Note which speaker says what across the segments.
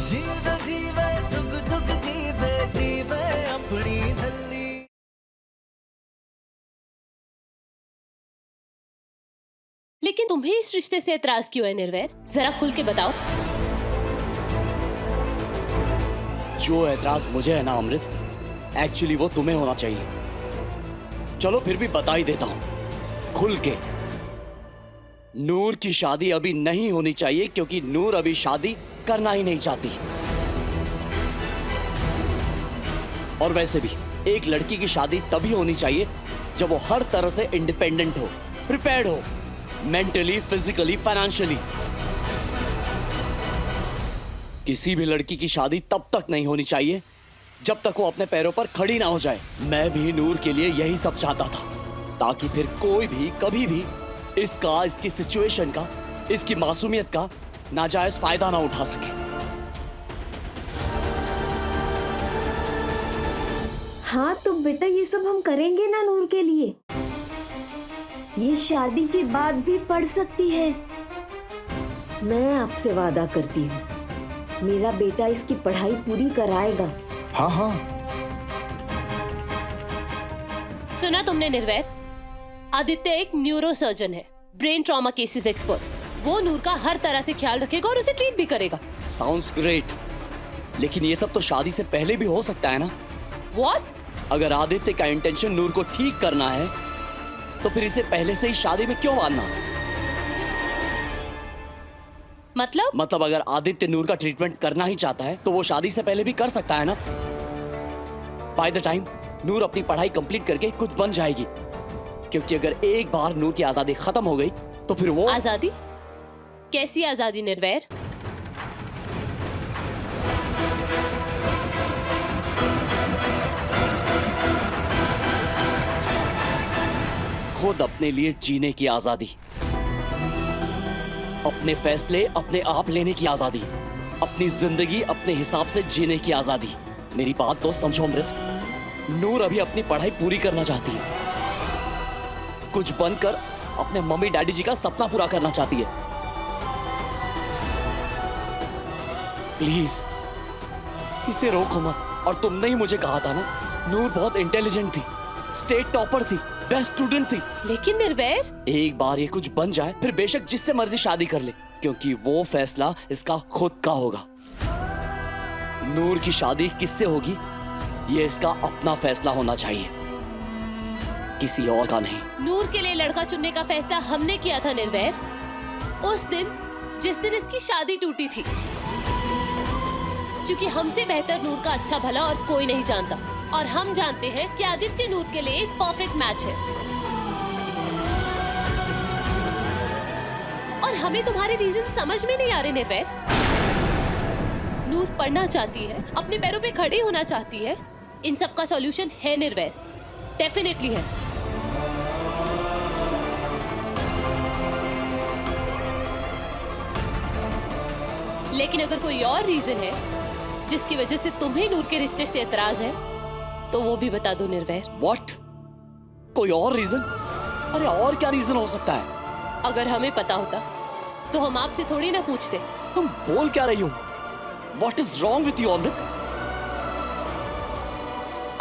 Speaker 1: जीवे जीवे जुग जुग जीवे जीवे अपनी झल्ली।
Speaker 2: लेकिन तुम्हें इस रिश्ते से एतराज क्यों है निर्वैर? जरा खुल के बताओ।
Speaker 3: जो एतराज मुझे है ना अमृत, एक्चुअली वो तुम्हें होना चाहिए। चलो फिर भी बता ही देता हूं खुल के। नूर की शादी अभी नहीं होनी चाहिए क्योंकि नूर अभी शादी करना ही नहीं चाहती। और वैसे भी एक लड़की की शादी तभी होनी चाहिए जब वो हर तरह से इंडिपेंडेंट हो, प्रिपेयर्ड हो, मेंटली, फिजिकली, फाइनेंशियली। किसी भी लड़की की शादी तब तक नहीं होनी चाहिए जब तक वो अपने पैरों पर खड़ी ना हो जाए। मैं भी नूर के लिए यही सब चाहता था, ताकि फिर कोई भी कभी भी इसकी सिचुएशन का, इसकी मासूमियत का नाजायज फायदा ना उठा सके।
Speaker 4: हाँ तो बेटा ये सब हम करेंगे ना नूर के लिए। ये शादी के बाद भी पढ़ सकती है। मैं आपसे वादा करती हूँ, मेरा बेटा इसकी पढ़ाई पूरी कराएगा।
Speaker 5: हाँ हाँ।
Speaker 2: सुना तुमने निर्वैर? आदित्य एक न्यूरो सर्जन है, ब्रेन ट्रॉमा केसेस एक्सपर्ट। वो नूर का हर तरह से ख्याल रखेगा और उसे ट्रीट भी करेगा।
Speaker 3: साउंड्स ग्रेट, लेकिन ये सब तो शादी से पहले भी हो सकता है ना?
Speaker 2: What?
Speaker 3: अगर आदित्य का इंटेंशन नूर को ठीक करना है तो फिर इसे पहले से ही शादी में क्यों बांधना? मतलब अगर आदित्य नूर का ट्रीटमेंट करना ही चाहता है तो वो शादी से पहले भी कर सकता है ना? बाय द टाइम नूर अपनी पढ़ाई कंप्लीट करके कुछ बन जाएगी, क्योंकि अगर एक बार नूर की आजादी खत्म हो गई तो फिर वो
Speaker 2: आजादी? कैसी आजादी निर्वैर?
Speaker 3: खुद अपने लिए जीने की आजादी, अपने फैसले अपने आप लेने की आजादी, अपनी जिंदगी अपने हिसाब से जीने की आजादी। मेरी बात तो समझो अमृत, नूर अभी अपनी पढ़ाई पूरी करना चाहती है, कुछ बनकर अपने मम्मी डैडी जी का सपना पूरा करना चाहती है। प्लीज इसे रोको मत। और तुमने ही मुझे कहा था ना, नूर बहुत इंटेलिजेंट थी, स्टेट टॉपर थी, बेस्ट स्टूडेंट थी।
Speaker 2: लेकिन निर्वैर,
Speaker 3: एक बार ये कुछ बन जाए फिर बेशक जिससे मर्जी शादी कर ले, क्योंकि वो फैसला इसका खुद का होगा। नूर की शादी किससे होगी ये इसका अपना फैसला होना चाहिए, किसी और का नहीं।
Speaker 2: नूर के लिए लड़का चुनने का फैसला हमने किया था निर्वैर, उस दिन जिस दिन इसकी शादी टूटी थी, क्योंकि हमसे बेहतर नूर का अच्छा भला और कोई नहीं जानता। और हम जानते हैं कि आदित्य नूर के लिए एक परफेक्ट मैच है। और हमें तुम्हारे रीजन समझ में नहीं आ रहे निर्वैर। नूर पढ़ना चाहती है, अपने पैरों पे खड़ी होना चाहती है। इन सब का सॉल्यूशन है निर्वैर, डेफिनेटली है। लेकिन अगर कोई और रीजन है जिसकी वजह से तुम्हें नूर के रिश्ते से एतराज है तो वो भी बता दो निर्वैर।
Speaker 3: What? कोई और रीजन? अरे और क्या रीजन हो सकता है?
Speaker 2: अगर हमें पता होता तो हम आपसे थोड़ी ना पूछते।
Speaker 3: तुम बोल क्या रही हो? What is wrong with you, Amrit?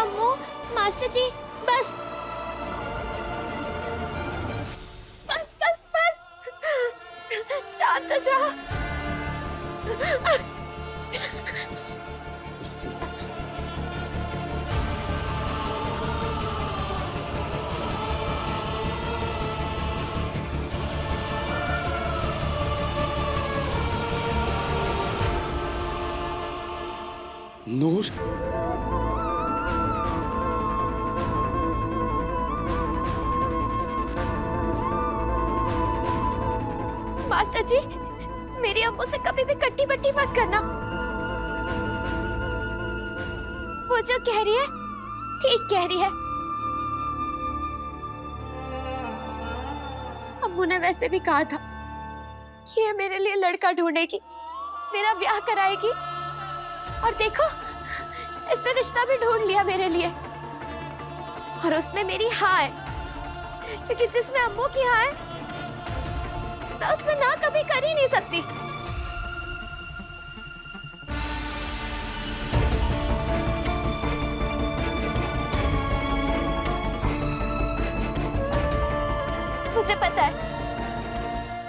Speaker 6: Ammu, master ji, बस बस बस बस, शांत हो जाओ।
Speaker 3: नूर,
Speaker 6: मास्टर जी, मेरी अम्मू से कभी भी कट्टी बट्टी मत करना। वो जो कह रही है ठीक कह रही है। अम्मू ने वैसे भी कहा था कि ये मेरे लिए लड़का ढूंढेगी, मेरा ब्याह कराएगी। और देखो, इसने रिश्ता भी ढूंढ लिया मेरे लिए। और उसमें मेरी हाँ है, क्योंकि जिसमें अम्मू की हाँ है मैं उसमें ना कभी कर ही नहीं सकती। पता है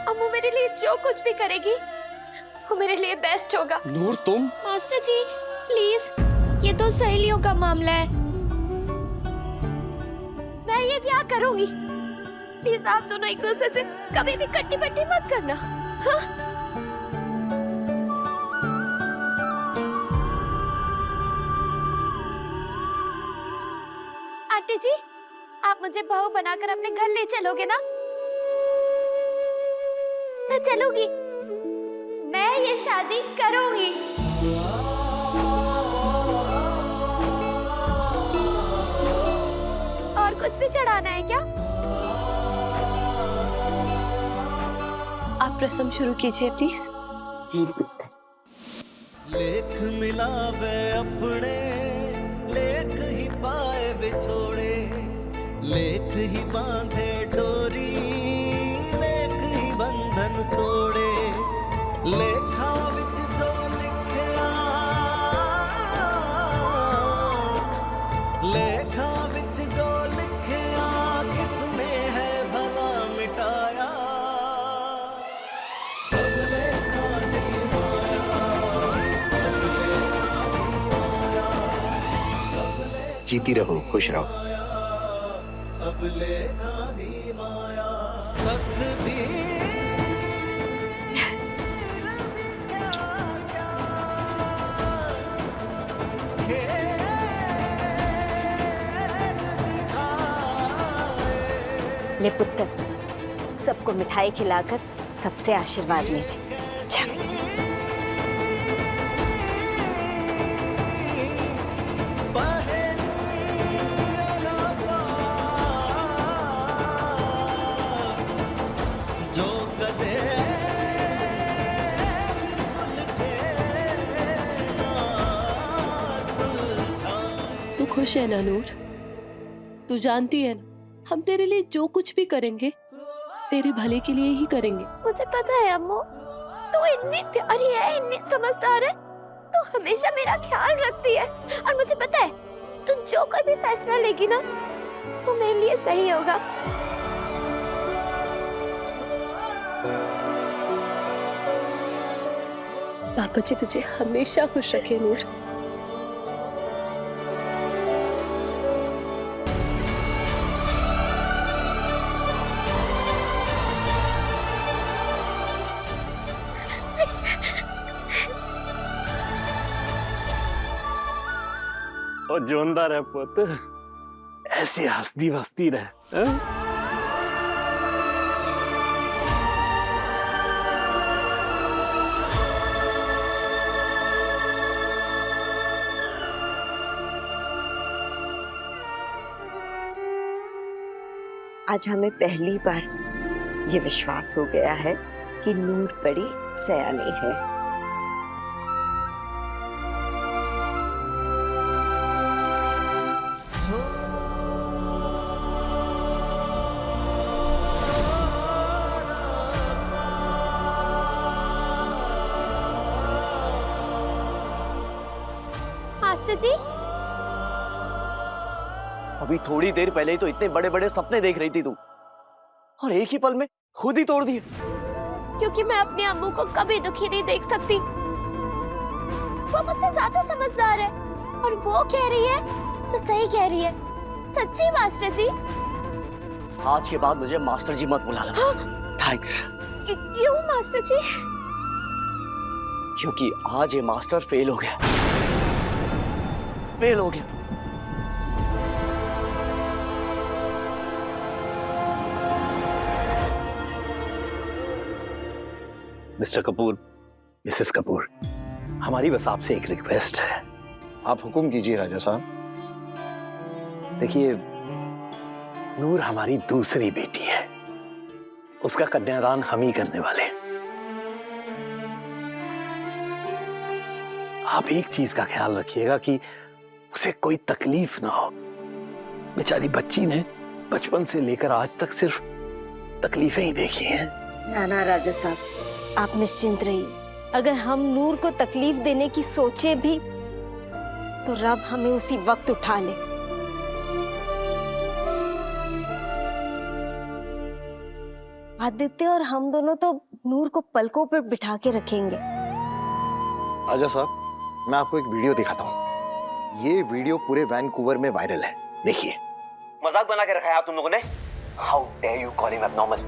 Speaker 6: अम्मू मेरे लिए जो कुछ भी करेगी वो मेरे लिए बेस्ट होगा।
Speaker 3: नूर तुम
Speaker 6: मास्टर जी प्लीज, ये तो सहेलियों का मामला है, मैं ये ब्याह करूंगी। प्लीज आप दोनों एक दूसरे से कभी भी कट्टी पट्टी मत करना। हाँ? आंटी जी आप मुझे बहू बनाकर अपने घर ले चलोगे ना? मैं चलूंगी, मैं ये शादी करूंगी। और कुछ भी चढ़ाना है क्या?
Speaker 2: आप रस्म शुरू कीजिए प्लीज।
Speaker 4: जी पुत्र।
Speaker 1: लेख मिलावे अपने, लेख ही पाए बिछोड़े, लेख ही बांधे डोरी, लेख ही बंधन तोड़े, लेखा विच जो लिखया, लेखा विच जो लिखया, किसने है भला मिटाया। सब लेखा दी माया, सब लेखा दी माया, सब लेखा
Speaker 5: जीती रहो, खुश रहो।
Speaker 1: सब लेखा दी माया, तकदीर
Speaker 4: ले पुत्र, सबको मिठाई खिलाकर सबसे आशीर्वाद ले ले।
Speaker 1: जो कदे सुलझे ना सुलझाए।
Speaker 2: तू खुश है ना नूर? तू जानती है ना हम तेरे लिए जो कुछ भी करेंगे तेरे भले के लिए ही करेंगे।
Speaker 6: मुझे पता है अम्मू, तू इतनी प्यारी है, इतनी समझदार है, तू हमेशा मेरा ख्याल रखती है। और मुझे पता है तू जो कोई भी फैसला लेगी ना वो मेरे लिए सही होगा।
Speaker 2: पापा जी तुझे हमेशा खुश रखे नूर।
Speaker 5: और जोनदार है पुत, ऐसे हंसती बसती रहे। हाँ?
Speaker 4: आज हमें पहली बार ये विश्वास हो गया है कि नूर बड़ी सयानी है।
Speaker 6: मास्टर जी
Speaker 3: अभी थोड़ी देर पहले ही तो इतने बड़े बड़े सपने देख रही थी तू, और एक ही पल में खुद ही तोड़ दिए।
Speaker 6: क्योंकि मैं अपने अम्मू को कभी दुखी नहीं देख सकती, वो मुझसे ज्यादा समझदार है और वो कह रही है तो सही कह रही है। सच्ची मास्टर जी।
Speaker 3: आज के बाद मुझे मास्टर जी मत बुलाना। थैंक्स।
Speaker 6: क्यों मास्टर जी?
Speaker 3: क्योंकि आज ये मास्टर फेल हो गया, फेल हो गया।
Speaker 5: मिस्टर कपूर, मिसेस कपूर, हमारी बस आपसे एक रिक्वेस्ट है।
Speaker 7: आप हुक्म कीजिए राजा साहब।
Speaker 5: देखिए, नूर हमारी दूसरी बेटी है, उसका कन्यादान हम ही करने वाले हैं। आप एक चीज का ख्याल रखिएगा कि उसे कोई तकलीफ ना हो। बेचारी बच्ची ने बचपन से लेकर आज तक सिर्फ तकलीफें ही देखी हैं।
Speaker 4: नाना राजा साहब, आप निश्चिंत रहिए। अगर हम नूर को तकलीफ देने की सोचे भी तो रब हमें उसी वक्त उठा ले। आदित्य और हम दोनों तो नूर को पलकों पर बिठा के रखेंगे।
Speaker 7: राजा साहब, मैं आपको एक वीडियो दिखाता हूँ। ये वीडियो पूरे वैनकूवर में वायरल है, देखिए।
Speaker 3: मजाक बना के रखा है आप तुम लोगों ने। How dare you call him abnormal?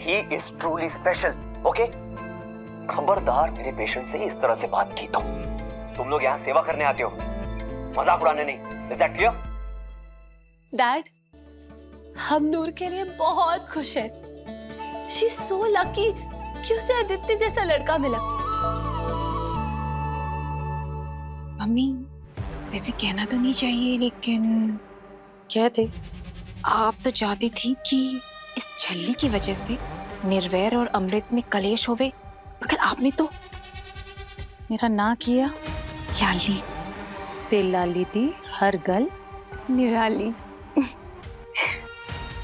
Speaker 3: He is truly special, okay? खबरदार मेरे पेशेंट से इस तरह से बात की तो। तुम लोग यहाँ सेवा करने आते हो, मजाक उड़ाने नहीं। Is that clear?
Speaker 6: डैड, हम नूर के लिए बहुत खुश हैं। शी इज सो लकी कि उसे आदित्य जैसा लड़का मिला।
Speaker 8: मम्मी, वैसे कहना तो नहीं चाहिए, लेकिन क्या थे, आप तो चाहती थी कि इस छल्ली की वजह से निर्वैर और अमृत में कलेश होवे, मगर आपने तो
Speaker 9: मेरा ना किया।
Speaker 8: लाली
Speaker 9: तेल लाली दी हर गल
Speaker 8: निराली।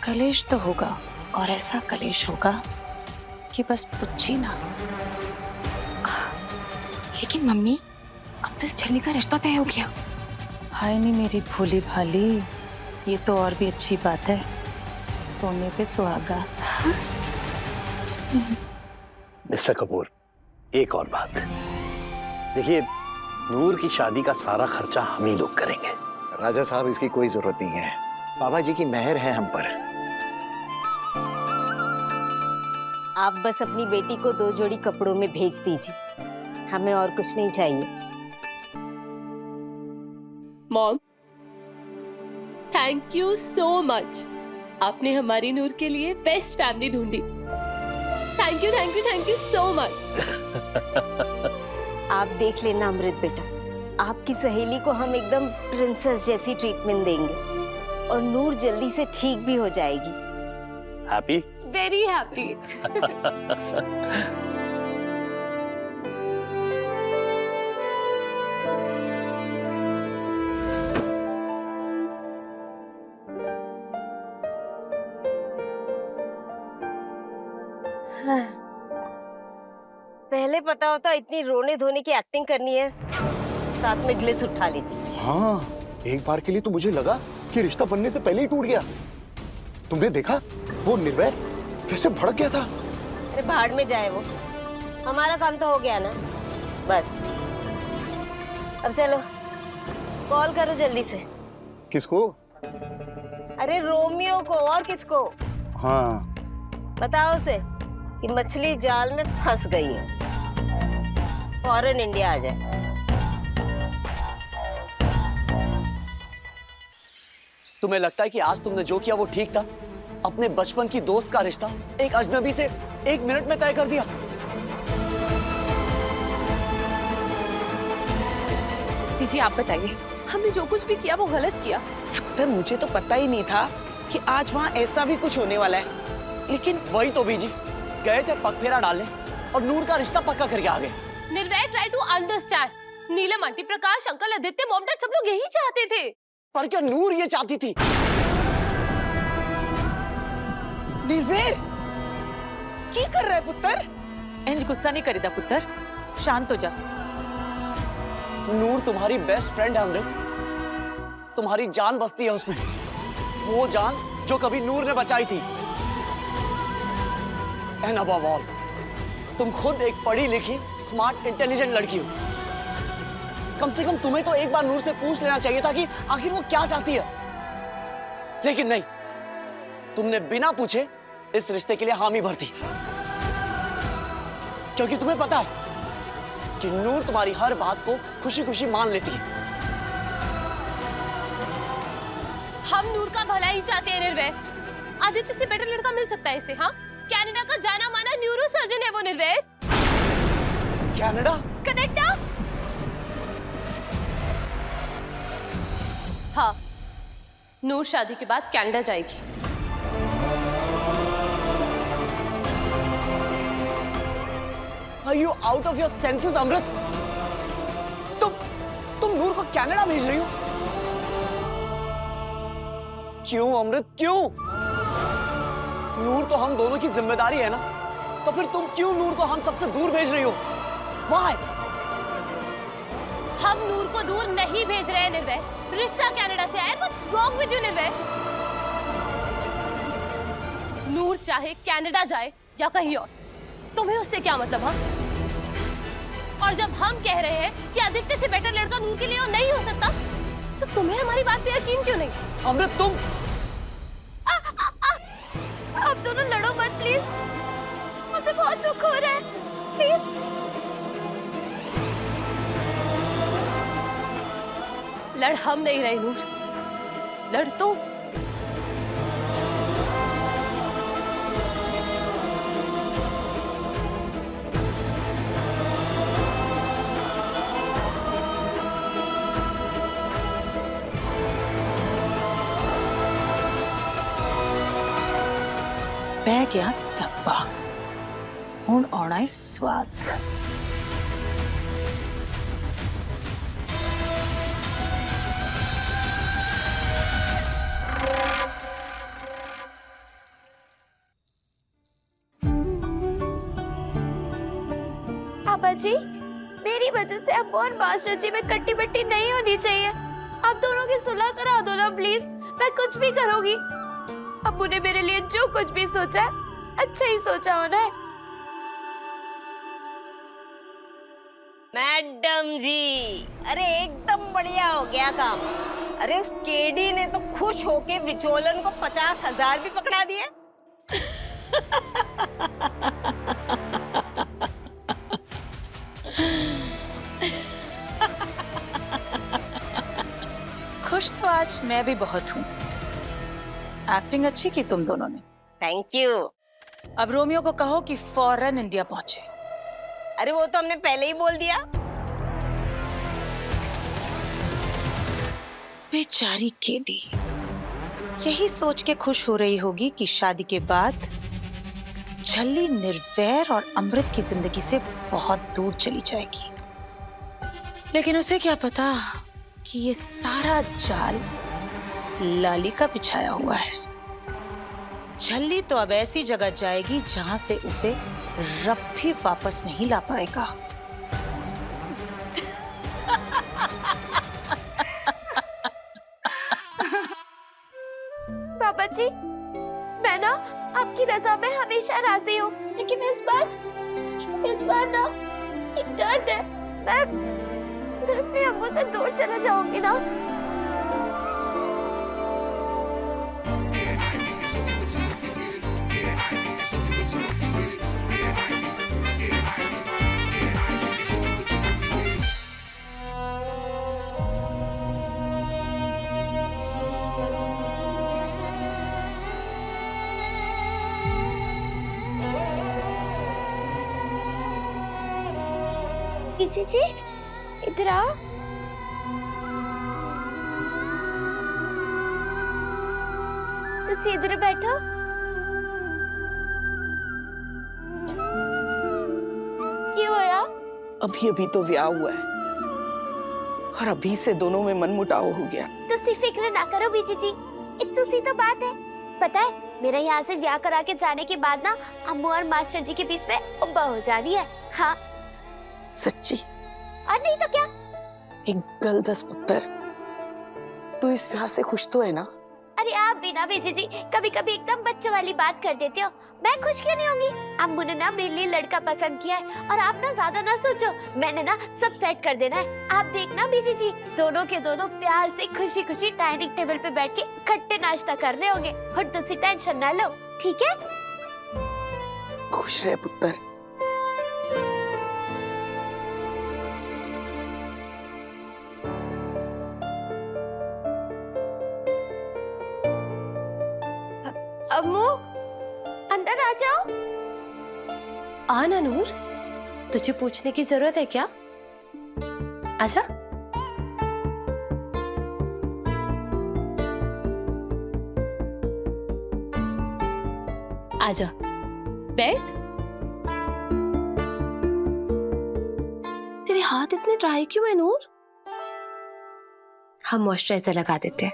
Speaker 9: कलेश तो होगा, और ऐसा कलेश होगा कि बस पूछी ना।
Speaker 8: लेकिन मम्मी, अब तो इस छल्ली का रिश्ता तय हो गया।
Speaker 9: हाय नहीं मेरी भोली भाली, ये तो और भी अच्छी बात है। सोने पे सुहागा।
Speaker 5: मिस्टर कपूर, एक और बात। देखिए, नूर की शादी का सारा खर्चा हम ही लोग करेंगे।
Speaker 7: राजा साहब, इसकी कोई जरूरत नहीं है। बाबा जी की मेहर है हम पर।
Speaker 4: आप बस अपनी बेटी को 2 जोड़ी कपड़ों में भेज दीजिए, हमें और कुछ नहीं चाहिए।
Speaker 2: Mom, thank you so much. आपने हमारी नूर के लिए बेस्ट फैमिली ढूंढी। Thank you thank you thank you so much.
Speaker 4: आप देख लेना अमृत बेटा, आपकी सहेली को हम एकदम प्रिंसेस जैसी ट्रीटमेंट देंगे, और नूर जल्दी से ठीक भी हो जाएगी।
Speaker 5: हैप्पी?
Speaker 6: Very happy.
Speaker 4: पहले पता होता इतनी रोने धोने की एक्टिंग करनी है, साथ में ग्लिस उठा लेती।
Speaker 7: हाँ, एक बार के लिए तो मुझे लगा कि रिश्ता बनने से पहले ही टूट गया। तुमने देखा वो निर्वैर कैसे भड़क गया था?
Speaker 4: अरे भाड़ में जाए वो, हमारा काम तो हो गया ना। बस अब चलो, कॉल करो जल्दी से।
Speaker 7: किसको?
Speaker 4: अरे रोमियो को, और किसको?
Speaker 7: हाँ,
Speaker 4: बताओ उसे कि मछली जाल में फंस गई है, फौरन इंडिया आ जाए।
Speaker 3: तुम्हें लगता है कि आज तुमने जो किया वो ठीक था? अपने बचपन की दोस्त का रिश्ता एक अजनबी से 1 मिनट में तय कर दिया।
Speaker 6: जी आप बताइए, हमने जो कुछ भी किया वो गलत किया।
Speaker 10: डॉक्टर, मुझे तो पता ही नहीं था कि आज वहाँ ऐसा भी कुछ होने वाला है। लेकिन
Speaker 3: वही तो बीजी, गए थे पगफेरा डालने और नूर का रिश्ता पक्का करके आ गए।
Speaker 2: Nirvair, try to understand. Neelam aunty, Prakash uncle, Aditya, mom dad सब लोग यही चाहते थे।
Speaker 3: पर क्या नूर ये चाहती थी?
Speaker 10: निर्वैर, की कर रहा है पुत्र?
Speaker 9: इंज गुस्सा नहीं करीदा पुत्र, शांत हो जा।
Speaker 3: नूर तुम्हारी बेस्ट फ्रेंड है अमृत, तुम्हारी जान बसती है उसमें, वो जान जो कभी नूर ने बचाई थी। एंड अबव ऑल, तुम खुद एक पढ़ी लिखी स्मार्ट इंटेलिजेंट लड़की हो। कम से कम तुम्हें तो एक बार नूर से पूछ लेना चाहिए था कि आखिर वो क्या चाहती है। लेकिन नहीं, तुमने बिना पूछे इस रिश्ते के लिए हामी भर दी, क्योंकि तुम्हें पता है कि नूर तुम्हारी हर बात को खुशी खुशी मान लेती है।
Speaker 2: हम नूर का भला ही चाहते हैं निर्वैर। आदित्य से बेटर लड़का मिल सकता है इसे। हाँ, कनाडा का जाना माना न्यूरो सर्जन है वो निर्वैर।
Speaker 3: कनाडा?
Speaker 2: कनाडा? हाँ, नूर शादी के बाद कनाडा जाएगी।
Speaker 3: Are you out of your senses, अमृत? तुम नूर को कनाडा भेज रही हो? क्यों अमृत, क्यों? नूर तो हम दोनों की जिम्मेदारी है ना, तो फिर तुम क्यों नूर को हम सबसे दूर भेज रही हो? Why?
Speaker 2: हम नूर को दूर नहीं भेज रहे हैं निर्वैर, रिश्ता कनाडा से है। What's wrong with you निर्वैर? नूर चाहे कनाडा जाए या कहीं और, तुम्हें उससे क्या मतलब? हाँ, और जब हम कह रहे हैं कि आदित्य से बेटर लड़का नूर के लिए और नहीं हो सकता, तो तुम्हें हमारी बात पे यकीन क्यों नहीं?
Speaker 3: अमृत तुम
Speaker 6: आप दोनों लड़ो मत प्लीज, मुझे बहुत दुख हो रहा है, प्लीज।
Speaker 2: लड़ हम नहीं रहे नूर, लड़ तुम।
Speaker 9: पै गया सप्पा, हुण आना है स्वाद।
Speaker 6: पापा जी, मेरी वजह से अब और मास्टर जी में कट्टी बट्टी नहीं होनी चाहिए। आप दोनों की सुलह करा दो ना प्लीज, मैं कुछ भी करूंगी। अब्बू ने मेरे लिए जो कुछ भी सोचा है, अच्छा ही सोचा होना है।
Speaker 11: मैडम जी, अरे एकदम बढ़िया हो गया काम। अरे उस केडी ने तो खुश होके विचोलन को 50,000 भी पकड़ा दिए।
Speaker 9: खुश तो आज मैं भी बहुत हूँ। एक्टिंग अच्छी की तुम दोनों ने।
Speaker 11: Thank you.
Speaker 9: अब रोमियो को कहो कि फौरन इंडिया पहुंचे।
Speaker 11: अरे वो तो हमने पहले ही बोल दिया।
Speaker 9: बेचारी केडी यही सोच के खुश हो रही होगी कि शादी के बाद झल्ली निर्वैर और अमृत की जिंदगी से बहुत दूर चली जाएगी। लेकिन उसे क्या पता कि ये सारा जाल लाली का बिछाया हुआ है। झल्ली तो अब ऐसी जगह जाएगी जहां से उसे रब भी वापस नहीं ला पाएगा।
Speaker 6: पापा जी, मैं ना आपकी रजा में हमेशा राजी हूँ, लेकिन इस बार ना एक दर्द है। मैं अपने अम्मू से दूर चला जाऊंगी ना। जी इधर आओ। तुसी इधर बैठो। क्यों होया?
Speaker 10: अभी अभी तो ब्याह हुआ है और अभी से दोनों में मनमुटाव हो गया।
Speaker 6: तुसी फिक्र ना करो बीजी जी, इतनी सी तो बात है। पता है, मेरा यहाँ से ब्याह करा के जाने के बाद ना अम्मू और मास्टर जी के बीच में उब्बा हो जानी है। हाँ
Speaker 10: सच्ची?
Speaker 6: और नहीं तो क्या।
Speaker 10: एक गल दस पुत्र, तू इस ब्याह से खुश तो है ना?
Speaker 6: अरे आप भी ना बीजी जी कभी कभी एकदम बच्चों वाली बात कर देते हो। मैं खुश क्यों नहीं होंगी? अम्मू ने ना मेरे लिए लड़का पसंद किया है और आप ना ज्यादा ना सोचो, मैंने ना सब सेट कर देना है। आप देखना बीजी जी, दोनों के दोनों प्यार से खुशी खुशी डाइनिंग टेबल पे बैठ के इकट्ठे नाश्ता कर रहे होंगे और तुसी टेंशन ना लो, ठीक है?
Speaker 10: खुश रहे पुत्र।
Speaker 6: अम्मू अंदर आ जाओ।
Speaker 2: आना नूर, तुझे पूछने की जरूरत है क्या? आजा। आजा बैठ। तेरे हाथ इतने ड्राई क्यों है नूर? हम मॉइस्चराइजर लगा देते हैं।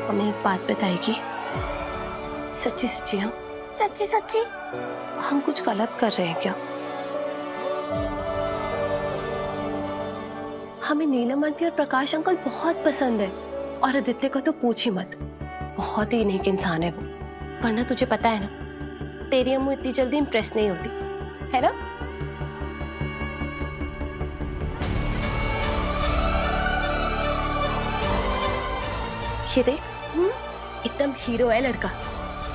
Speaker 2: हमें एक बात बताएगी? सच्ची सच्ची? हम
Speaker 6: सच्ची सच्ची?
Speaker 2: हम कुछ गलत कर रहे हैं क्या? हमें नीलम आंटी और प्रकाश अंकल बहुत पसंद है, और आदित्य का तो पूछ ही मत, बहुत ही नेक इंसान है वो। वरना तुझे पता है ना, तेरी अम्मू इतनी जल्दी इंप्रेस नहीं होती, है ना? ये देख, एकदम हीरो है लड़का,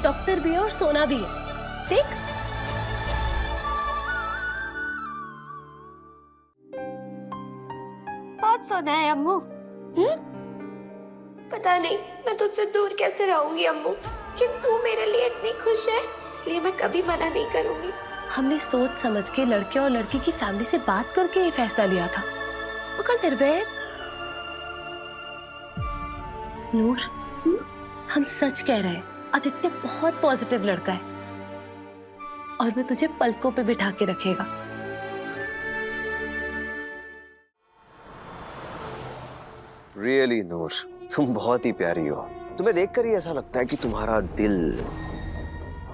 Speaker 2: डॉक्टर भी है और सोना भी है, देख।
Speaker 6: बहुत सोना है अम्मू। पता नहीं मैं तुझसे दूर कैसे रहूंगी अम्मू, कि तू मेरे लिए इतनी खुश है, इसलिए मैं कभी मना नहीं करूंगी।
Speaker 2: हमने सोच समझ के लड़के और लड़की की फैमिली से बात करके ये फैसला लिया था। मगर निर्वैर, नूर, हम सच कह रहे हैं, आदित्य बहुत पॉजिटिव लड़का है और वो तुझे पलकों पे बिठा के रखेगा।
Speaker 12: रियली नूर, तुम बहुत ही प्यारी हो। तुम्हें देखकर ही ऐसा लगता है कि तुम्हारा दिल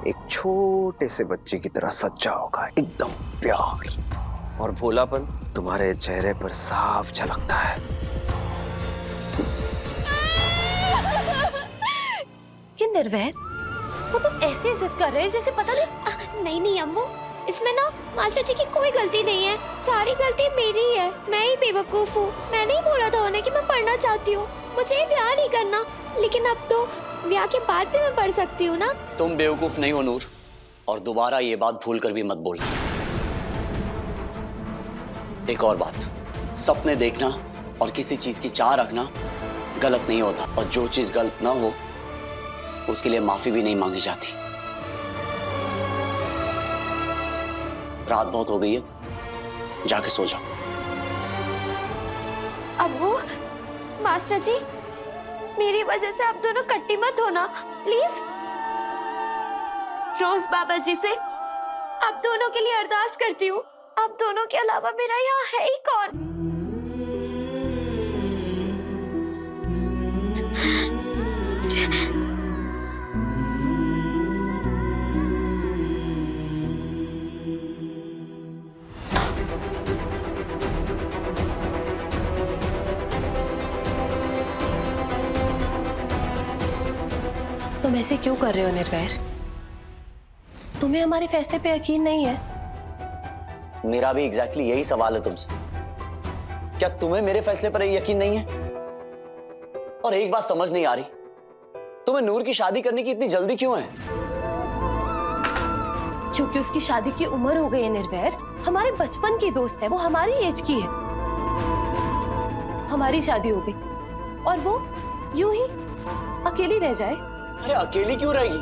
Speaker 12: एक छोटे से बच्चे की तरह सच्चा होगा, एकदम प्यार और भोलापन तुम्हारे चेहरे पर साफ झलकता है।
Speaker 2: कि निर्वैर, वो तो ऐसे जिद कर रहे हैं जैसे पता नहीं।
Speaker 6: नहीं नहीं अम्मू, इसमें ना मास्टर जी की कोई गलती नहीं है, सारी गलती मेरी ही है। मैं ही बेवकूफ हूँ। मैंने ही बोला था उन्हें कि मैं पढ़ना चाहती हूँ, मुझे ब्याह नहीं करना, लेकिन अब तो ब्याह के बाद भी मैं पढ़ सकती हूँ ना।
Speaker 3: तुम बेवकूफ नहीं हो नूर, और दोबारा ये बात भूल कर भी मत बोलना। एक और बात, सपने देखना और किसी चीज की चाह रखना गलत नहीं होता, और जो चीज गलत ना हो उसके लिए माफी भी नहीं मांगी जाती। रात बहुत हो गई है, जाके सो जाओ।
Speaker 6: अब्बू, मास्टर जी, मेरी वजह से आप दोनों कट्टी मत होना प्लीज। रोज बाबा जी से आप दोनों के लिए अरदास करती हूँ, आप दोनों के अलावा मेरा यहाँ है ही कौन।
Speaker 2: तुम ऐसे क्यों कर रहे हो निर्वैर? तुम्हें हमारे फैसले पे यकीन नहीं है?
Speaker 3: मेरा भी एग्जैक्टली यही सवाल है तुमसे। क्या तुम्हें मेरे फैसले पर यकीन नहीं है? और एक बात समझ नहीं आ रही, तुम्हें नूर की शादी करने की इतनी जल्दी क्यों है?
Speaker 2: क्योंकि उसकी शादी की उम्र हो गई है निर्वैर। हमारे बचपन की दोस्त है, वो हमारी एज की है। हमारी शादी हो गई और वो यूं ही अकेली रह जाए।
Speaker 3: अरे अकेली क्यों रहेगी?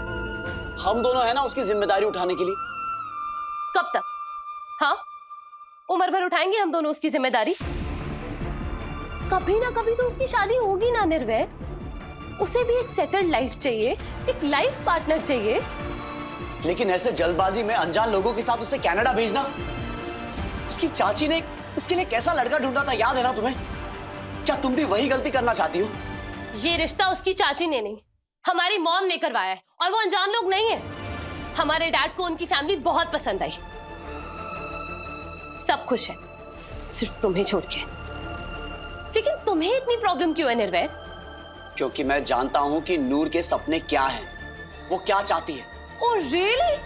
Speaker 3: हम दोनों है ना उसकी जिम्मेदारी उठाने के लिए।
Speaker 2: कब तक? हाँ, उम्र भर उठाएंगे हम दोनों उसकी जिम्मेदारी। कभी ना कभी तो उसकी शादी होगी ना निर्वैर। उसे भी एक सेटल्ड लाइफ चाहिए, एक लाइफ पार्टनर चाहिए।
Speaker 3: लेकिन ऐसे जल्दबाजी में अनजान लोगों के साथ उसे कनाडा भेजना, उसकी चाची ने उसके लिए कैसा लड़का ढूंढा था, याद है ना तुम्हें? क्या तुम भी वही गलती करना चाहती हो?
Speaker 2: ये रिश्ता उसकी चाची ने नहीं, हमारी मॉम ने करवाया है, और वो अनजान लोग नहीं है। हमारे डैड को उनकी फैमिली बहुत पसंद आई, सब खुश है, सिर्फ तुम्हें छोड़ के। लेकिन तुम्हें इतनी प्रॉब्लम क्यों है निर्वैर?
Speaker 3: क्योंकि मैं जानता हूं कि नूर के सपने क्या हैं, वो क्या चाहती है।
Speaker 2: Oh really?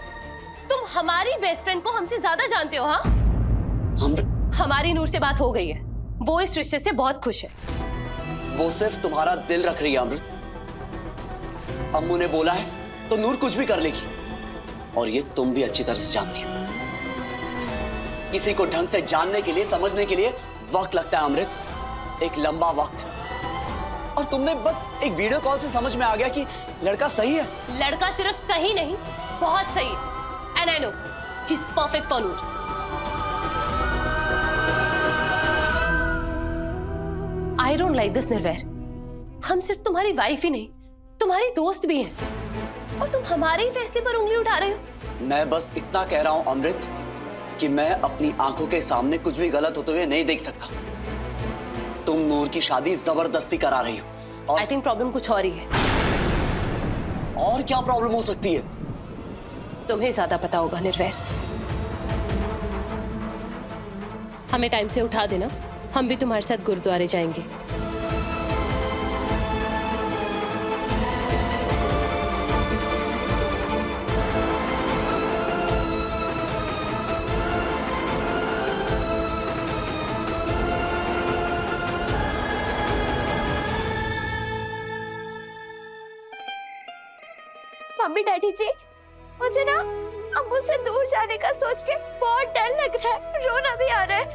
Speaker 2: तुम हमारी बेस्ट फ्रेंड को हमसे ज्यादा जानते हो? हाँ, हमारी नूर से बात हो गई है, वो इस रिश्ते से बहुत खुश है।
Speaker 3: वो सिर्फ तुम्हारा दिल रख रही है अमृत। अम्मू ने बोला है तो नूर कुछ भी कर लेगी, और ये तुम भी अच्छी तरह से जानती हो। किसी को ढंग से जानने के लिए, समझने के लिए वक्त लगता है अमृत, एक लंबा वक्त। और तुमने बस एक वीडियो कॉल से समझ में आ गया कि लड़का सही है।
Speaker 2: लड़का सिर्फ सही नहीं, बहुत सही है, and I know he is perfect for Noor. I don't like this Nirvair. हम सिर्फ तुम्हारी वाइफ ही नहीं, तुम्हारी दोस्त भी हैं, और तुम हमारे ही फैसले पर उंगली उठा रहे हो।
Speaker 3: मैं बस इतना कह रहा हूं अमृत कि मैं अपनी आंखों के सामने कुछ भी गलत होते हुए नहीं देख सकता। तुम नूर की शादी जबरदस्ती करा रही हो, और
Speaker 2: आई थिंक प्रॉब्लम कुछ और ही है।
Speaker 3: और क्या प्रॉब्लम हो सकती है?
Speaker 2: तुम्हें ज्यादा पता होगा निर्वैर। हमें टाइम से उठा देना, हम भी तुम्हारे साथ गुरुद्वारे जाएंगे।
Speaker 6: मम्मी डैडी जी, मुझे ना अम्मू से दूर जाने का सोच के बहुत डर लग रहा है, रोना भी आ रहा है।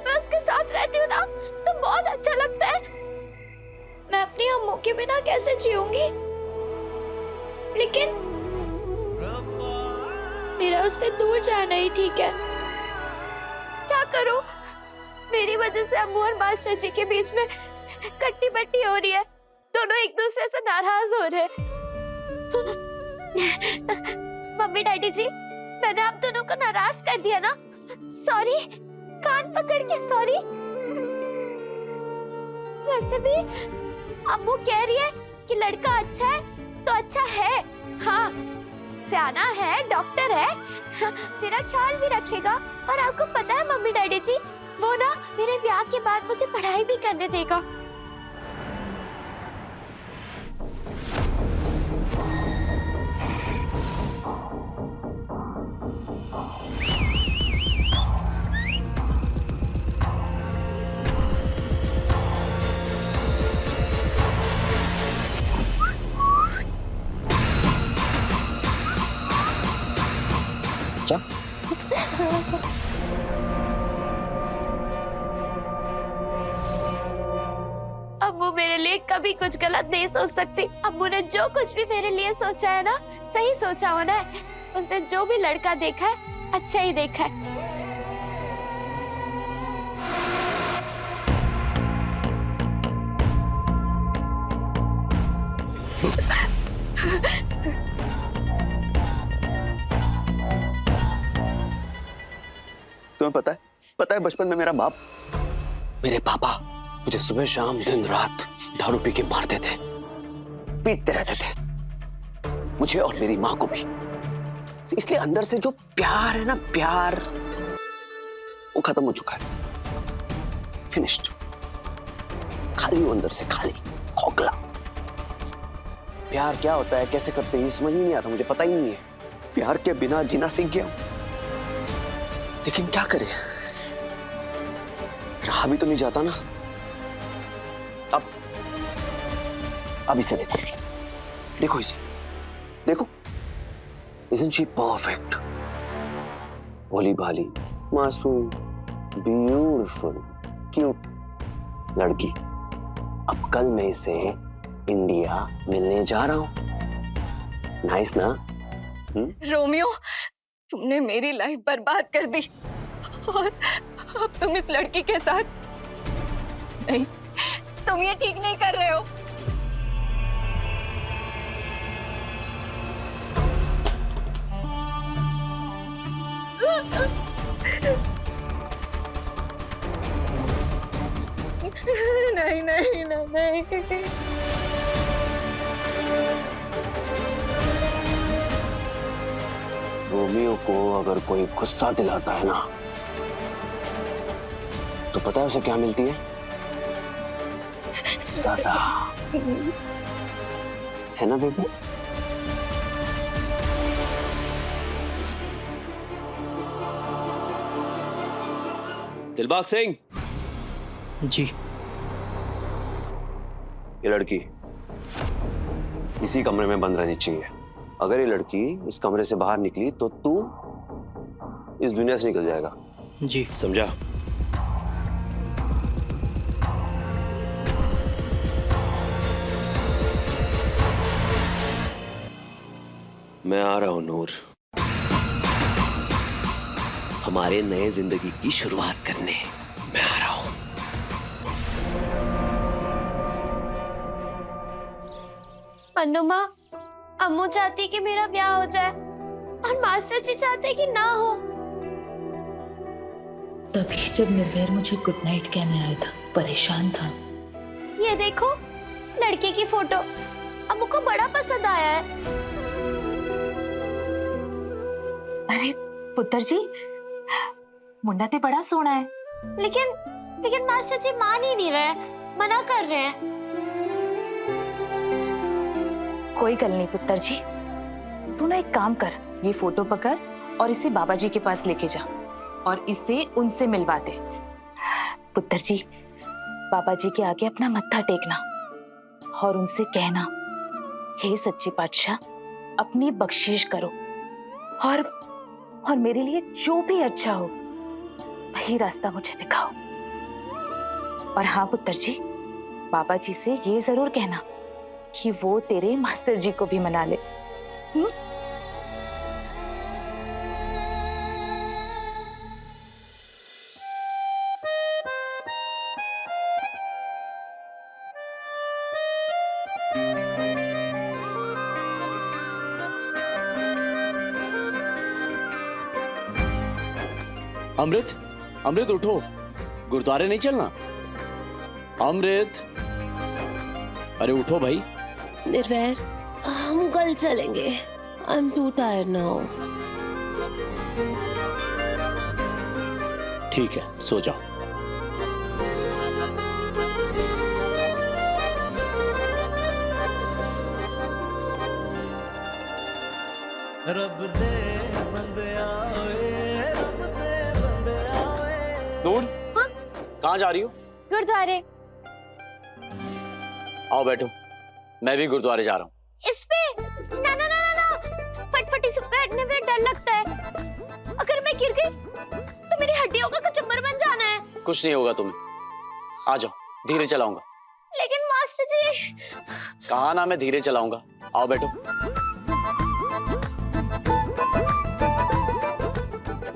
Speaker 6: मैं उसके साथ रहती हूँ ना तो बहुत अच्छा लगता है। मैं अपनी अम्मू के बिना कैसे जीऊंगी? लेकिन मेरा उससे दूर जाना ही ठीक है। क्या करूं? मेरी वजह से अम्मू और मास्टर जी के बीच में कट्टी बट्टी हो रही है। दोनों एक दूसरे से नाराज हो रहे हैं। मम्मी डैडी जी, मैंने आप दोनों को नाराज कर दिया ना? सॉरी, कान पकड़ के सॉरी। वैसे भी अम्मू कह रही है कि लड़का अच्छा है तो अच्छा है। हाँ, सियाना है, डॉक्टर है, मेरा ख्याल भी रखेगा। और आपको पता है मम्मी डैडी जी, वो ना मेरे ब्याह के बाद मुझे पढ़ाई भी करने देगा।
Speaker 12: क्या?
Speaker 6: अम्मू मेरे लिए कभी कुछ गलत नहीं सोच सकती। अम्मू ने जो कुछ भी मेरे लिए सोचा है ना, सही सोचा होना है। उसने जो भी लड़का देखा है, अच्छा ही देखा है।
Speaker 12: तुम्हें पता है बचपन में मेरा बाप, मेरे पापा मुझे सुबह शाम दिन रात दारू पी के मारते थे, पीटते रहते थे, मुझे और मेरी माँ को भी। इसलिए अंदर से जो प्यार है ना, प्यार वो खत्म हो चुका है, फिनिश्ड। खाली हूं अंदर से, खाली, खोखला। प्यार क्या होता है, कैसे करते हैं, समझ ही नहीं आता, मुझे पता ही नहीं है। प्यार के बिना जीना सीख गया, लेकिन क्या करें, रहा भी तो नहीं जाता ना। अब इसे देखो, देखो इसे, देखो, Isn't she perfect? भोली भाली, मासूम, ब्यूटीफुल, क्यूट लड़की। अब कल मैं इसे इंडिया मिलने जा रहा हूं। नाइस ना?
Speaker 8: रोमियो, तुमने मेरी लाइफ बर्बाद कर दी और अब तुम इस लड़की के साथ। नहीं, तुम ये ठीक नहीं कर रहे हो। नहीं नहीं नहीं नहीं।
Speaker 12: रोमियो को अगर कोई गुस्सा दिलाता है ना, तो पता है उसे क्या मिलती है? सजा। है ना बेबी? दिलबाग सिंह
Speaker 3: जी।
Speaker 12: ये लड़की इसी कमरे में बंद रहनी चाहिए। अगर ये लड़की इस कमरे से बाहर निकली तो तू इस दुनिया से निकल जाएगा।
Speaker 3: जी
Speaker 12: समझा? मैं आ रहा हूं नूर, हमारे नए जिंदगी की शुरुआत करने मैं आ रहा हूं।
Speaker 6: मन्नू माँ, अम्मू चाहती कि मेरा ब्याह हो जाए और मास्टर जी चाहते कि ना हो।
Speaker 13: तभी जब निर्वैर मुझे गुड नाइट कहने आया था, परेशान था।
Speaker 6: ये देखो लड़के की फोटो, अम्मू को बड़ा पसंद आया है।
Speaker 8: अरे पुत्र जी, मुंडा ते बड़ा सोना है।
Speaker 6: लेकिन लेकिन मास्टर जी मान ही नहीं रहे, मना कर रहे हैं।
Speaker 8: कोई गल नहीं पुत्र जी, तू ना एक काम कर, ये फोटो पकड़ और इसे बाबा जी के पास लेके जा और इसे उनसे मिलवा दे। पुत्र जी, बाबा जी के आगे अपना मत्था टेकना और उनसे कहना, हे सच्चे पातशाह, अपनी बख्शीश करो और मेरे लिए जो भी अच्छा हो वही रास्ता मुझे दिखाओ। और हाँ पुत्र जी, बाबा जी से ये जरूर कहना कि वो तेरे मास्टर जी को भी मना ले।
Speaker 3: अमृत, अमृत उठो, गुरुद्वारे नहीं चलना? अमृत, अरे उठो भाई।
Speaker 2: निर्वैर, हम कल चलेंगे। I am to tired now.
Speaker 3: ठीक है, सो जाओ।
Speaker 1: रब दे बंदिया ओए, रब दे बंदिया ओए।
Speaker 3: नूर, कहाँ जा रही हो?
Speaker 6: गुरुद्वारे।
Speaker 3: आओ बैठो, मैं भी गुरुद्वारे जा रहा हूँ।
Speaker 6: इस पे ना ना ना ना ना, फटफटी से बैठने में डर लगता है। अगर मैं गिर गई तो मेरी हड्डियों का कचम्बर बन जाना है।
Speaker 3: कुछ नहीं होगा तुम्हें, आ जाओ, धीरे चलाऊंगा।
Speaker 6: लेकिन मास्टर जी।
Speaker 3: कहा ना मैं धीरे चलाऊंगा, आओ बैठो।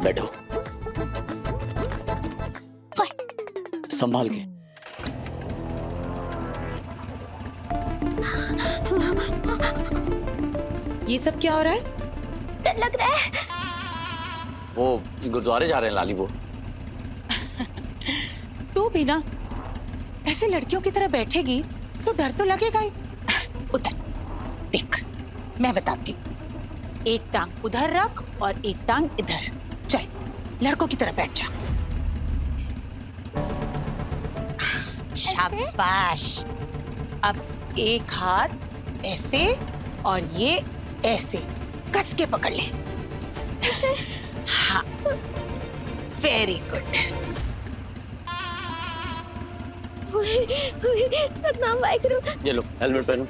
Speaker 3: बैठो, संभाल के।
Speaker 9: ये सब क्या हो रहा है?
Speaker 6: डर लग रहा है।
Speaker 3: वो गुरुद्वारे जा रहे हैं लाली। वो
Speaker 9: तू भी ना ऐसे लड़कियों की तरह बैठेगी तो डर तो लगेगा ही। उधर देख, मैं बताती हूँ। एक टांग उधर रख और एक टांग इधर। चल, लड़कों की तरह बैठ जा। शाबाश। अब एक हाथ ऐसे और ये ऐसे कस के पकड़ ले। ऐसे? हाँ, वेरी गुड।
Speaker 6: सतनाम वाहिगुरु।
Speaker 3: ये लो, हेलमेट पहनो।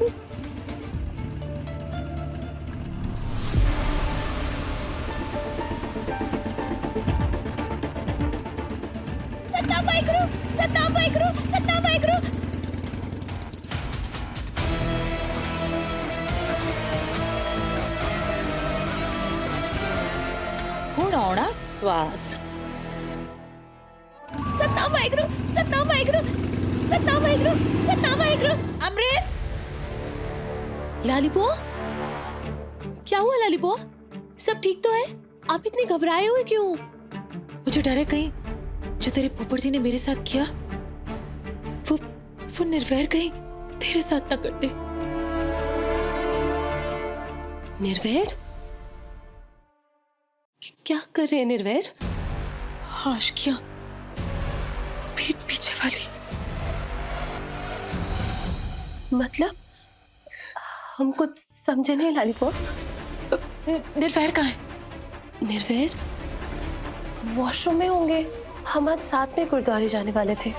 Speaker 6: सतनाम वाहिगुरु, सतनाम वाहिगुरु, सतनाम वाहिगुरु।
Speaker 9: हुण आउणा स्वाद।
Speaker 6: सतनाम वाहिगुरु, सतनाम वाहिगुरु, सतनाम वाहिगुरु, सतनाम वाहिगुरु।
Speaker 9: अमृत,
Speaker 2: लाली बुआ, क्या हुआ लाली बुआ? सब ठीक तो है? आप इतने घबराए हुए क्यों?
Speaker 9: मुझे डर है कहीं जो तेरे पोपट जी ने मेरे साथ किया वो निर्वैर कहीं तेरे साथ ना कर दे।
Speaker 2: निर्वैर? क्या कर रहे हैं निर्वैर?
Speaker 9: आशिकियां, पीठ पीछे वाली।
Speaker 2: मतलब हम कुछ समझे नहीं लाली बुआ।
Speaker 9: निर्वैर कहाँ है?
Speaker 2: निर्वैर वॉशरूम में होंगे। हम आज साथ में गुरुद्वारे जाने वाले थे।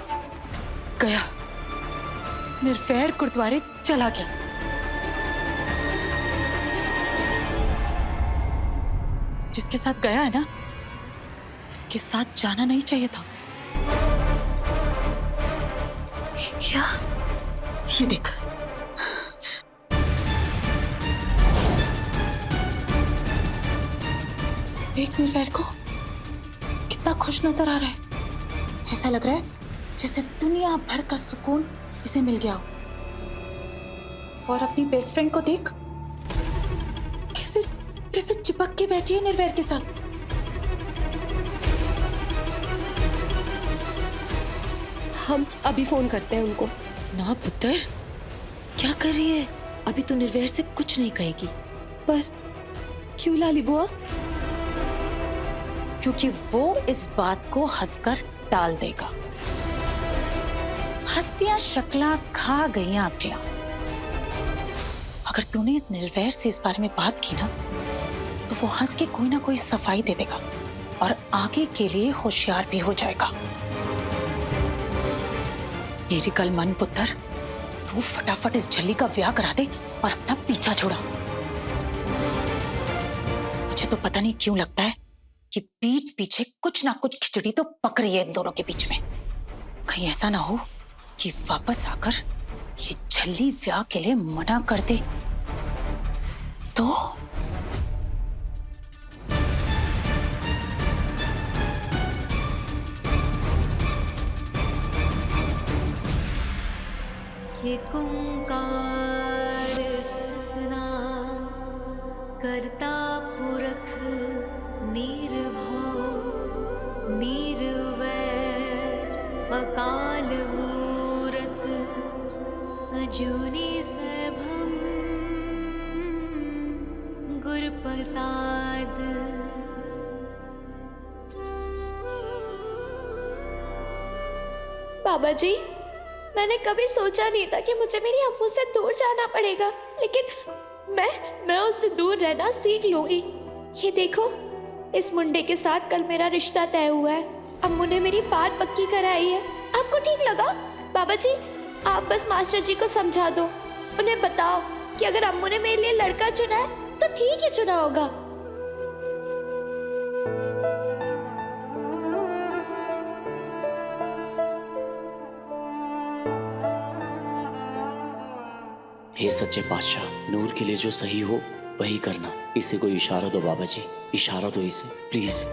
Speaker 9: गया, निर्वैर गुरुद्वारे चला गया। जिसके साथ गया है ना, उसके साथ जाना नहीं चाहिए था उसे।
Speaker 2: क्या?
Speaker 9: ये देख, देख निर्वैर को कितना खुश नजर आ रहा है। ऐसा लग रहा है जैसे दुनिया भर का सुकून इसे मिल गया हो। और अपनी बेस्ट फ्रेंड को देख, कैसे कैसे चिपक के बैठी है निर्वैर के साथ।
Speaker 2: हम अभी फोन करते हैं उनको।
Speaker 9: ना पुत्र, क्या कर रही है? अभी तो निर्वैर से कुछ नहीं कहेगी।
Speaker 2: पर क्यों लाली बुआ?
Speaker 9: क्योंकि वो इस बात को हंसकर टाल देगा। हस्तियां शक्ला खा गई अकला। अगर तूने इस निर्वैर से इस बारे में बात की ना, तो वो हंस के कोई ना कोई सफाई दे देगा और आगे के लिए होशियार भी हो जाएगा। मेरी कल मन पुत्र, तू फटाफट इस झल्ली का ब्याह करा दे और अपना पीछा छोड़ा। मुझे तो पता नहीं क्यों लगता है कि पीठ पीछे कुछ ना कुछ खिचड़ी तो पक रही है इन दोनों के बीच में। कहीं ऐसा ना हो कि वापस आकर ये झल्ली ब्याह के लिए मना कर दे तो।
Speaker 14: एक ओंकार सतनाम करता पुरख निर्भव निर्वैर अकाल मूरत अजूनी सैभम गुर प्रसाद।
Speaker 6: बाबा जी, मैंने कभी सोचा नहीं था कि मुझे मेरी अम्मू से दूर जाना पड़ेगा, लेकिन मैं उससे दूर रहना सीख लूंगी। ये देखो, इस मुंडे के साथ कल मेरा रिश्ता तय हुआ है। अम्मू ने मेरी बात पक्की कराई है। आपको ठीक लगा? बाबा जी, आप बस मास्टर जी को समझा दो, उन्हें बताओ कि अगर अम्मू ने मेरे लिए लड़का चुना है तो ठीक ही चुना होगा।
Speaker 3: हे सच्चे पातशाह, नूर के लिए जो सही हो वही करना। इसे कोई इशारा दो बाबा जी, इशारा दो इसे प्लीज।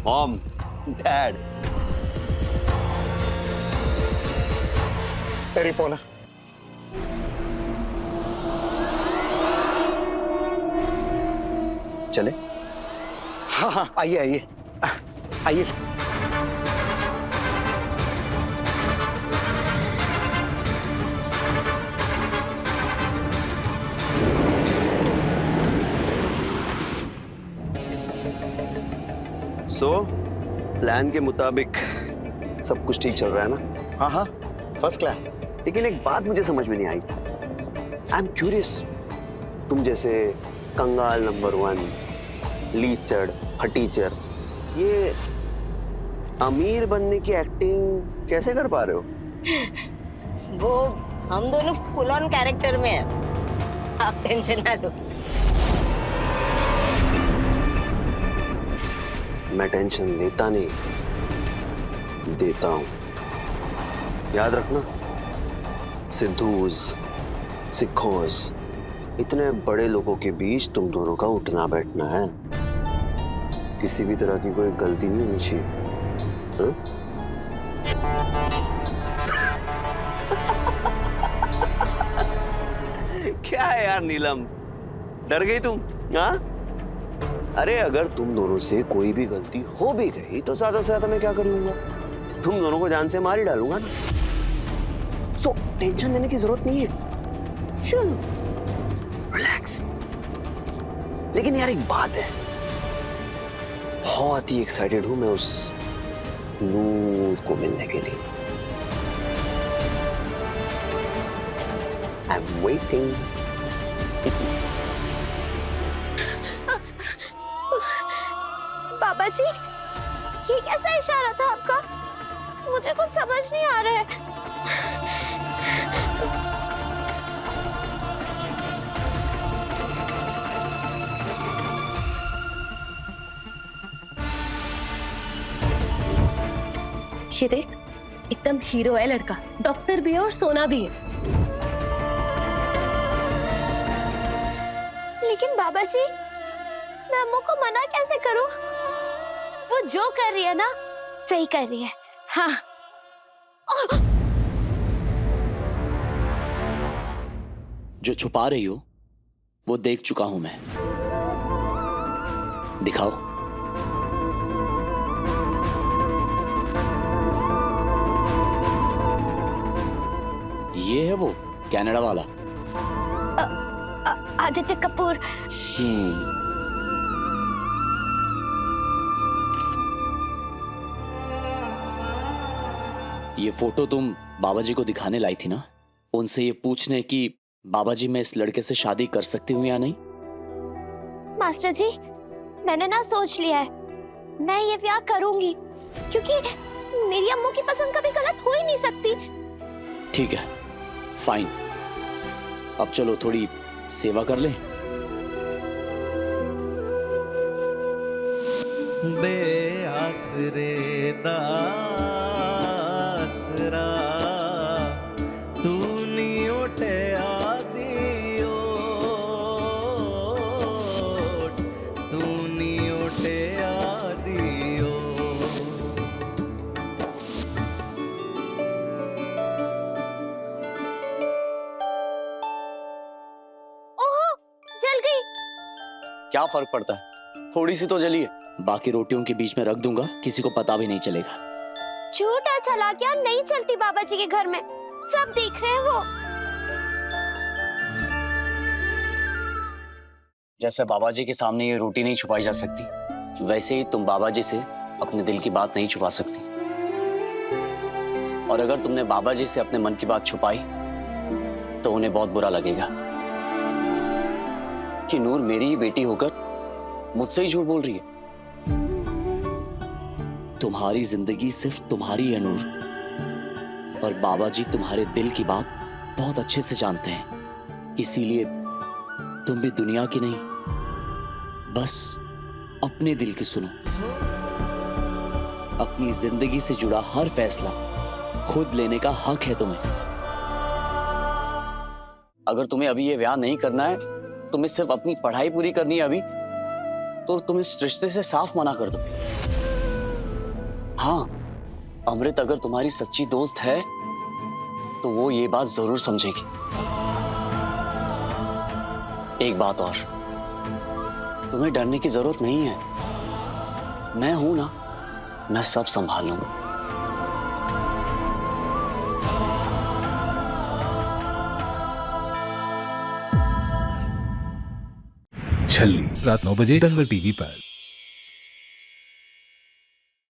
Speaker 12: मॉम, डैड,
Speaker 7: टेरिपोना,
Speaker 12: चले?
Speaker 7: हाँ हाँ, आइए आइए आइए।
Speaker 12: सो प्लान के मुताबिक सब कुछ ठीक चल रहा है ना?
Speaker 7: हाँ हाँ, फर्स्ट क्लास।
Speaker 12: लेकिन एक बात मुझे समझ में नहीं आई। आई एम क्यूरियस, तुम जैसे कंगाल नंबर 1, लीचड़, फटीचर, ये अमीर बनने की एक्टिंग कैसे कर पा रहे हो?
Speaker 11: वो हम दोनों फुल ऑन कैरेक्टर में है, आप टेंशन ना लो।
Speaker 12: मैं टेंशन लेता नहीं, देता हूं। याद रखना, सिद्धूज, सिखोज, इतने बड़े लोगों के बीच तुम दोनों का उठना बैठना है। किसी भी तरह की कोई गलती नहीं होनी चाहिए। हाँ? क्या है यार नीलम, डर गई तुम? हाँ? अरे अगर तुम दोनों से कोई भी गलती हो भी गई तो ज्यादा से ज्यादा मैं क्या करूंगा? तुम दोनों को जान से मार ही डालूंगा ना। सो टेंशन लेने की जरूरत नहीं है। चिल, रिलैक्स, लेकिन यार एक बात है, बहुत ही एक्साइटेड हूं मैं उस नूर को मिलने के लिए। I am waiting.
Speaker 6: बाबा जी, ये कैसा इशारा था आपका? मुझे कुछ समझ नहीं आ रहा है।
Speaker 2: ये देख, एकदम हीरो है लड़का, डॉक्टर भी है और सोना भी है।
Speaker 6: लेकिन बाबा जी, मैं अम्मू को मना कैसे करूं? वो जो कर रही है ना, सही कर रही है। हाँ।
Speaker 3: जो छुपा रही हो वो देख चुका हूं मैं। दिखाओ। ये है वो कनाडा वाला।
Speaker 6: आदित्य कपूर।
Speaker 3: ये फोटो तुम बाबा जी को दिखाने लाई थी ना, उनसे ये पूछने कि बाबा जी मैं इस लड़के से शादी कर सकती हूँ या नहीं?
Speaker 6: मास्टर जी, मैंने ना सोच लिया है, मैं ये ब्याह करूंगी, क्योंकि मेरी अम्मू की पसंद कभी गलत हो ही नहीं सकती।
Speaker 3: ठीक है, फाइन। अब चलो थोड़ी सेवा कर ले।
Speaker 1: बेआसरे दासरा तू नी उठे आदियो, तू नी उठे आदियो।
Speaker 6: ओहो, जल गई।
Speaker 3: क्या फर्क पड़ता है, थोड़ी सी तो जली है। बाकी रोटियों के बीच में रख दूंगा, किसी को पता भी नहीं चलेगा।
Speaker 6: झूठ और चालाकियां नहीं चलती बाबा जी के घर में, सब देख रहे हैं वो।
Speaker 3: जैसे बाबा जी के सामने ये रोटी नहीं छुपाई जा सकती, वैसे ही तुम बाबा जी से अपने दिल की बात नहीं छुपा सकती। और अगर तुमने बाबा जी से अपने मन की बात छुपाई तो उन्हें बहुत बुरा लगेगा कि नूर मेरी ही बेटी होकर मुझसे ही झूठ बोल रही है। तुम्हारी जिंदगी सिर्फ तुम्हारी है नूर, और बाबा जी तुम्हारे दिल की बात बहुत अच्छे से जानते हैं। इसीलिए तुम भी दुनिया की नहीं, बस अपने दिल की सुनो। अपनी जिंदगी से जुड़ा हर फैसला खुद लेने का हक है तुम्हें। अगर तुम्हें अभी ये ब्याह नहीं करना है, तुम्हें सिर्फ अपनी पढ़ाई पूरी करनी है अभी, तो तुम इस रिश्ते से साफ मना कर दो। हाँ, अमृत अगर तुम्हारी सच्ची दोस्त है तो वो ये बात जरूर समझेगी। एक बात और, तुम्हें डरने की जरूरत नहीं है, मैं हूं ना, मैं सब संभाल लूंगा।
Speaker 15: छल्ली रात 9 बजे दंगल टीवी पर।